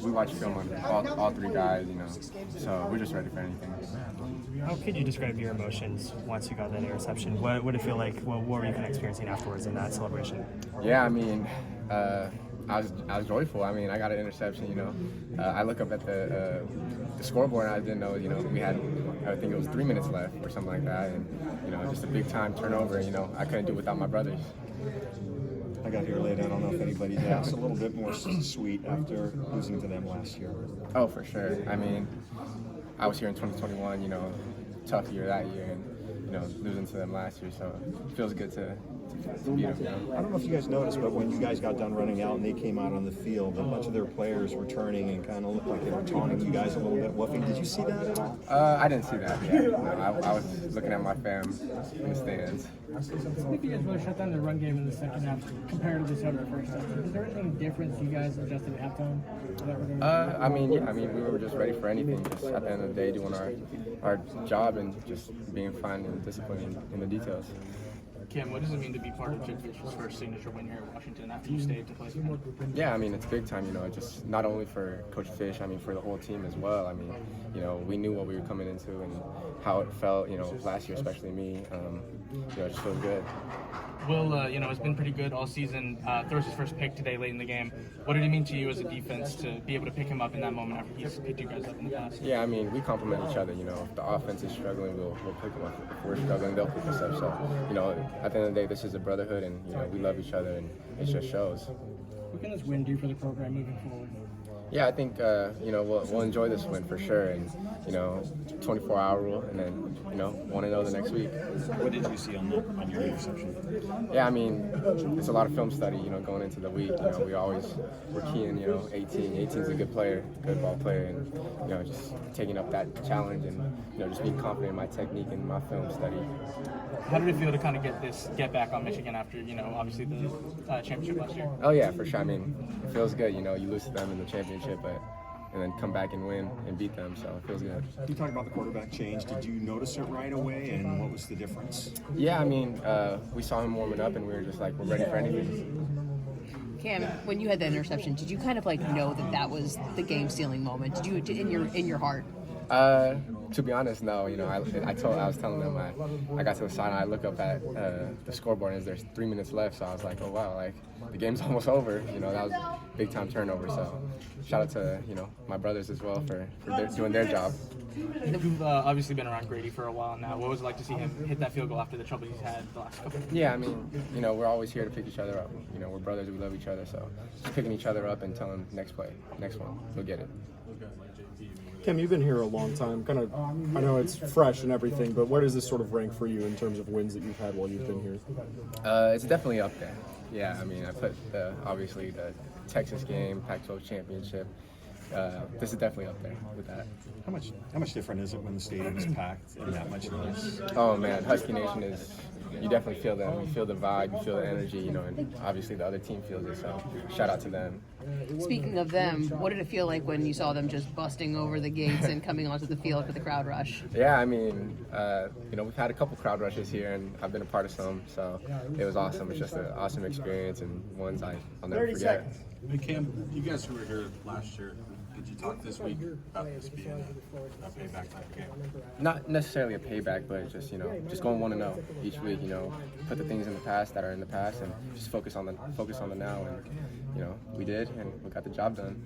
we watch film on all three guys, so we're just ready for anything. How could you describe your emotions once you got that interception? What did it feel like? What were you kind of experiencing afterwards in that celebration? Yeah, I was joyful. I got an interception. I look up at the scoreboard and I didn't know. We had, I think it was 3 minutes left or something like that, and just a big time turnover. I couldn't do it without my brothers. I got here late. I don't know if anybody's asked. A little bit more sweet after losing to them last year. Oh, for sure. I was here in 2021. Tough year that year, and losing to them last year. So it feels good to beat them. I don't know if you guys noticed, but when you guys got done running out and they came out on the field, a bunch of their players were turning and kind of looked like they were taunting you guys a little bit. Woofing. Did you see that at all? I didn't see that. Yeah, I was looking at my fam in the stands. I think you guys really shut down the run game in the second half compared to the first half. Is there anything different you guys adjusted at halftime? We were just ready for anything. Just at the end of the day, doing our job and just being fine and disciplined in the details. Cam, what does it mean to be part of Jake Fish's first signature win here at Washington after you stayed to play some more? Yeah, it's big time, just not only for Coach Fish, for the whole team as well. We knew what we were coming into and how it felt, last year, especially me. It just feels good. Will, it's been pretty good all season. Throws his first pick today late in the game. What did it mean to you as a defense to be able to pick him up in that moment after he's picked you guys up in the past? Yeah, we complement each other. If the offense is struggling, we'll pick them up. If we're struggling, they'll pick us up. So, at the end of the day, this is a brotherhood, and we love each other, and it just shows. What can this win do for the program moving forward? Yeah, I think we'll enjoy this win for sure, and 24-hour rule, and then 1-0 the next week. What did you see on your interception? Yeah, it's a lot of film study. Going into the week, we're keying 18. 18's a good player, good ball player, and just taking up that challenge and just being confident in my technique and my film study. How did it feel to kind of get back on Michigan after obviously the championship last year? Oh yeah, for sure. It feels good. You lose to them in the championship, and then come back and win and beat them, so it feels good. You talked about the quarterback change. Did you notice it right away, and what was the difference? Yeah, we saw him warming up, and we were just like, we're ready for anything. Cam, when you had that interception, did you kind of know that was the game-sealing moment? Did you in your heart? To be honest, no. I was telling them I got to the side and I look up at the scoreboard and there's 3 minutes left, so I was like, oh wow, the game's almost over. That was a big time turnover. So shout out to my brothers as well for doing their job. You've obviously been around Grady for a while now. What was it like to see him hit that field goal after the trouble he's had the last couple of years? Yeah, we're always here to pick each other up. We're brothers, we love each other, so just picking each other up and telling next play, next one, we'll get it. Kim, you've been here a long time. I know it's fresh and everything, but where does this sort of rank for you in terms of wins that you've had while you've been here? It's definitely up there. Yeah, I put obviously the Texas game, Pac-12 championship. This is definitely up there with that. How much different is it when the stadium is packed and that much noise? Oh man, Husky Nation is. You definitely feel them. You feel the vibe. You feel the energy. And obviously the other team feels it. So shout out to them. Speaking of them, what did it feel like when you saw them just busting over the gates and coming onto the field for the crowd rush? Yeah, we've had a couple crowd rushes here, and I've been a part of some. So it was awesome. It's just an awesome experience, and ones I'll never forget. Hey Cam, you guys who were here last year, did you talk this week about this being a payback type game? Not necessarily a payback, but just just going 1-0 each week. Put the things in the past that are in the past, and just focus on the now. And we did, and we got the job done.